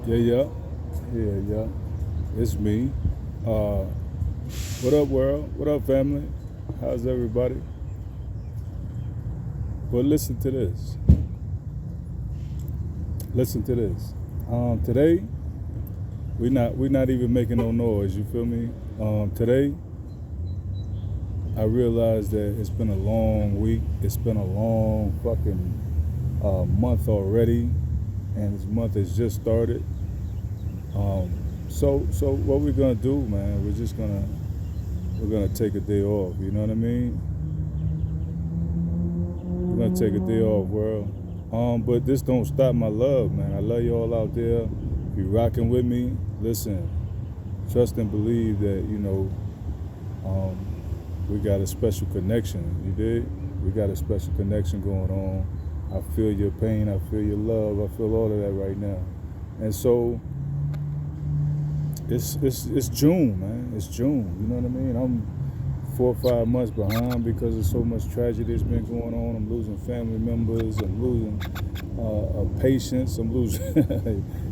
Yeah, yeah, yeah. It's me. Uh, what up, world? What up, family? How's everybody? Well, listen to this. Listen to this. Today we not even making no noise. You feel me? Today I realized that it's been a long week. It's been a long fucking month already, and this month has just started. Um, so what we're gonna do, man? We're gonna take a day off. You know what I mean? We're gonna take a day off, world. But this don't stop my love, man. I love y'all out there. If you rocking with me, listen, trust and believe that um, we got a special connection. You did? We got a special connection going on. I feel your pain. I feel your love. I feel all of that right now. And so it's June, man. It's June. You know what I mean? I'm 4 or 5 months behind because of so much tragedy that's been going on. I'm losing family members. I'm losing patience. I'm losing,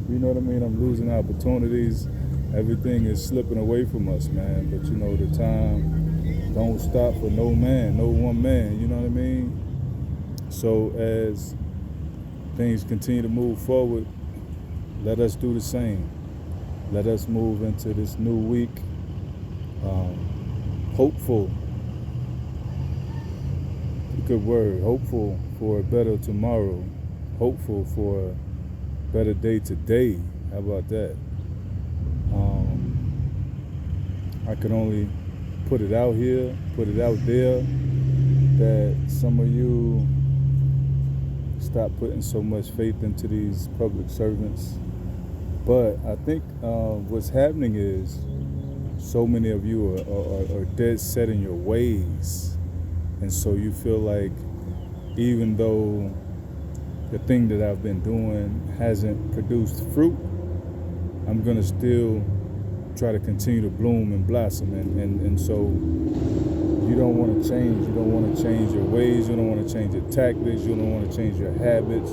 you know what I mean? I'm losing opportunities. Everything is slipping away from us, man. But the time don't stop for no man, no one man. You know what I mean? So as things continue to move forward, let us do the same. Let us move into this new week. Hopeful, good word, hopeful for a better tomorrow, hopeful for a better day today. How about that? I can only put it out here, put it out there, that some of you stop putting so much faith into these public servants. But I think what's happening is so many of you are dead set in your ways. And so you feel like even though the thing that I've been doing hasn't produced fruit, I'm going to still try to continue to bloom and blossom. And so you don't want to change. You don't want to change your ways. You don't want to change your tactics. You don't want to change your habits.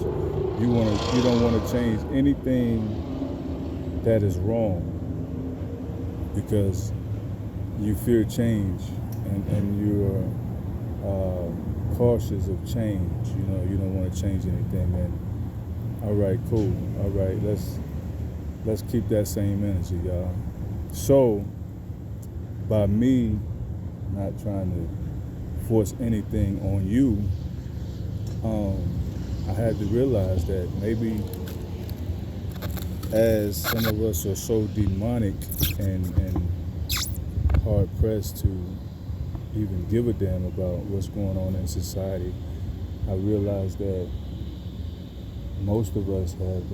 You don't want to change anything that is wrong, because you fear change and you're cautious of change. You don't want to change anything. And all right, cool. All right, let's keep that same energy, y'all. So by me not trying to force anything on you, I had to realize that maybe as some of us are so demonic and hard pressed to even give a damn about what's going on in society, I realized that most of us have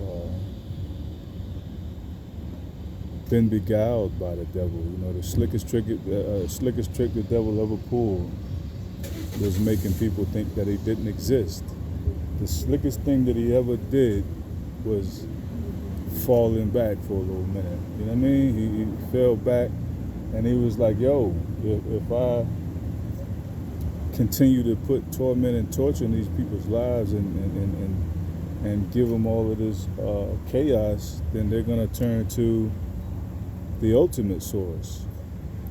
been beguiled by the devil. The slickest trick the devil ever pulled was making people think that he didn't exist. The slickest thing that he ever did was falling back for a little minute. You know what I mean? He fell back and he was like, yo, if I continue to put torment and torture in these people's lives and give them all of this chaos, then they're going to turn to the ultimate source.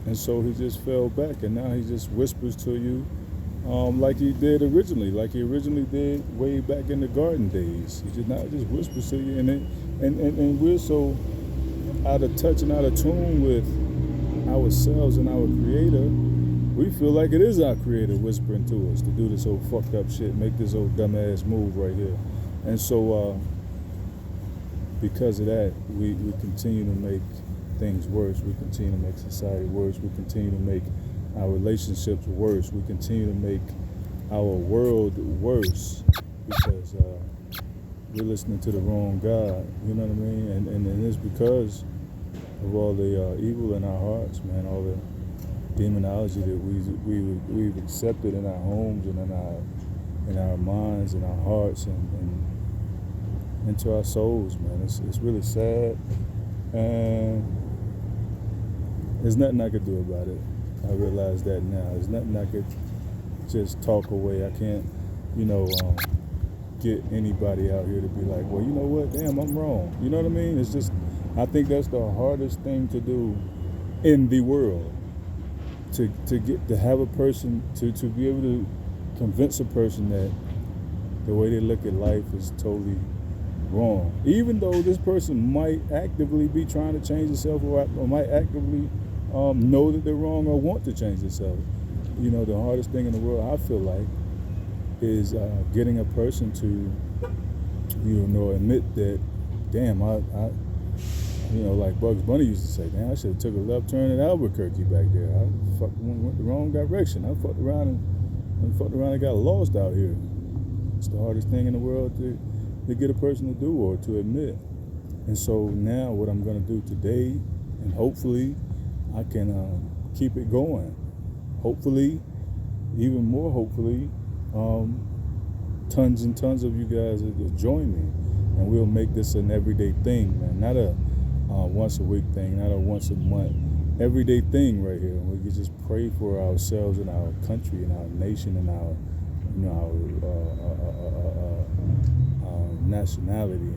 And so he just fell back, and now he just whispers to you like he did originally, like he originally did way back in the garden days. He just whispers to you, and we're so out of touch and out of tune with ourselves and our creator, we feel like it is our creator whispering to us to do this old fucked up shit, make this old dumbass move right here. And so because of that, we continue to make things worse. We continue to make society worse. We continue to make our relationships worse. We continue to make our world worse because we're listening to the wrong God. You know what I mean? And it's because of all the evil in our hearts, man. All the demonology that we've accepted in our homes and in our minds and our hearts and into our souls, man. It's really sad, and there's nothing I could do about it. I realize that now. There's nothing I could just talk away. I can't, get anybody out here to be like, well, you know what, damn, I'm wrong. You know what I mean? It's just, I think that's the hardest thing to do in the world. To have a person, to be able to convince a person that the way they look at life is totally wrong. Even though this person might actively be trying to change themselves, or might actively know that they're wrong or want to change themselves. You know, the hardest thing in the world, I feel like, is getting a person to, you know, admit that, damn, I you know, like Bugs Bunny used to say, damn, I should have took a left turn in Albuquerque back there. I went the wrong direction. I fucked around and got lost out here. It's the hardest thing in the world to get a person to do or to admit. And so now what I'm going to do today, and hopefully I can keep it going. Hopefully, even more hopefully, tons and tons of you guys will join me, and we'll make this an everyday thing, man. Not a once a week thing, not a once a month, everyday thing right here. And we can just pray for ourselves and our country and our nation and our, you know, our nationality,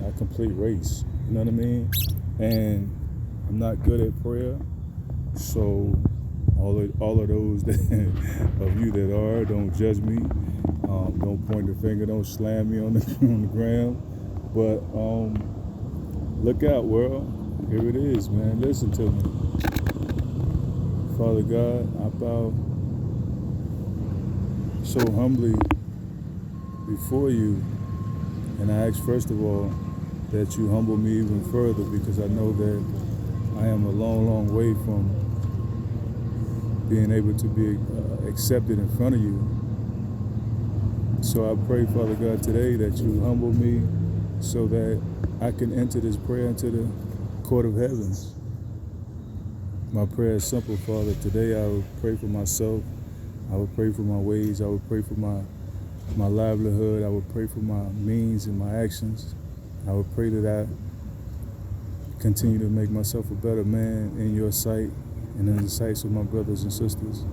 our complete race. You know what I mean? And I'm not good at prayer, so all of those of you that are, don't judge me. Don't point the finger. Don't slam me on the ground. But look out, world. Here it is, man. Listen to me. Father God, I bow so humbly before you, and I ask first of all that you humble me even further, because I know that I am a long, long way from being able to be accepted in front of you. So I pray, Father God, today that you humble me so that I can enter this prayer into the court of heavens. My prayer is simple, Father. Today I will pray for myself. I will pray for my ways. I will pray for my livelihood. I will pray for my means and my actions. I will pray that I continue to make myself a better man in your sight and in the sights of my brothers and sisters.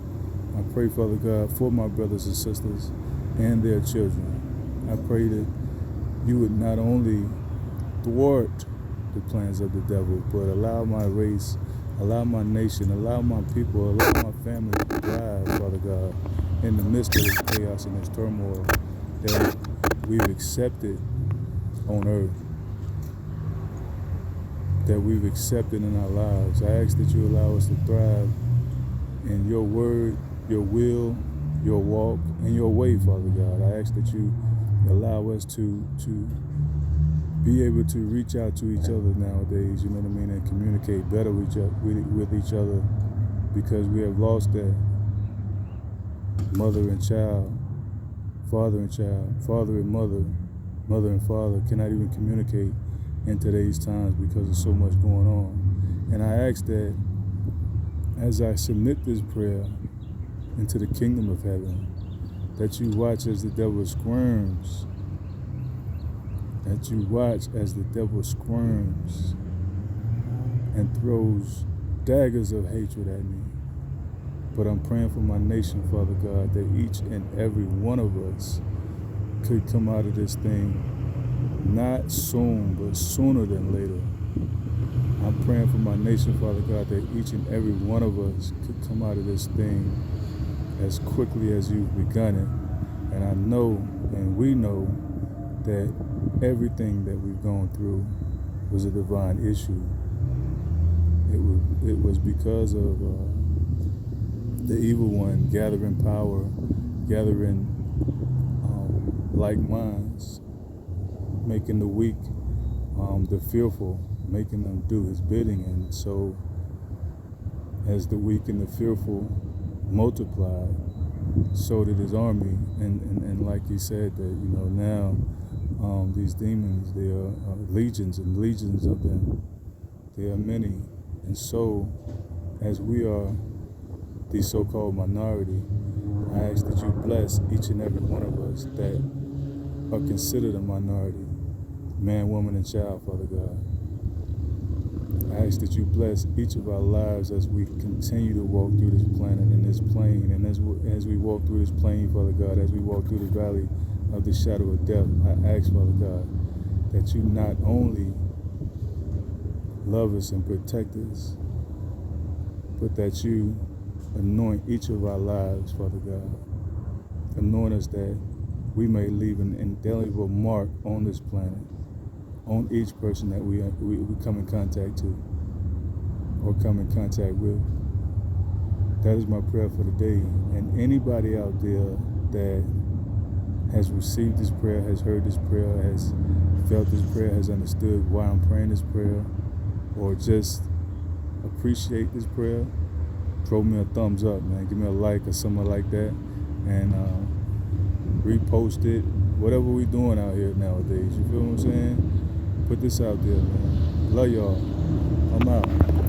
I pray, Father God, for my brothers and sisters and their children. I pray that you would not only thwart the plans of the devil, but allow my race, allow my nation, allow my people, allow my family to thrive, Father God, in the midst of this chaos and this turmoil that we've accepted on earth, that we've accepted in our lives. I ask that you allow us to thrive in your word, your will, your walk, and your way, Father God. I ask that you allow us to be able to reach out to each other nowadays, you know what I mean, and communicate better with each other, because we have lost that mother and child, father and child, father and mother, mother and father cannot even communicate in today's times because of so much going on. And I ask that as I submit this prayer into the kingdom of heaven, that you watch as the devil squirms, that you watch as the devil squirms and throws daggers of hatred at me. But I'm praying for my nation, Father God, that each and every one of us could come out of this thing, not soon, but sooner than later. I'm praying for my nation, Father God, that each and every one of us could come out of this thing as quickly as you've begun it. And I know, and we know, that everything that we've gone through was a divine issue. It was because of the evil one gathering power, gathering like minds, making the weak, the fearful, making them do his bidding. And so as the weak and the fearful multiplied, so did his army. And like he said, that, you know, now these demons, they are legions and legions of them. They are many. And so as we are the so-called minority, I ask that you bless each and every one of us that are considered a minority, man, woman, and child, Father God. I ask that you bless each of our lives as we continue to walk through this planet and this plane. And as we walk through this plane, Father God, as we walk through the valley of the shadow of death, I ask, Father God, that you not only love us and protect us, but that you anoint each of our lives, Father God. Anoint us that we may leave an indelible mark on this planet, on each person that we come in contact to or come in contact with. That is my prayer for today. And anybody out there that has received this prayer, has heard this prayer, has felt this prayer, has understood why I'm praying this prayer, or just appreciate this prayer, throw me a thumbs up, man. Give me a like or something like that, and repost it. Whatever we doing out here nowadays, you feel what I'm saying? Put this out there, man. Love y'all. I'm out.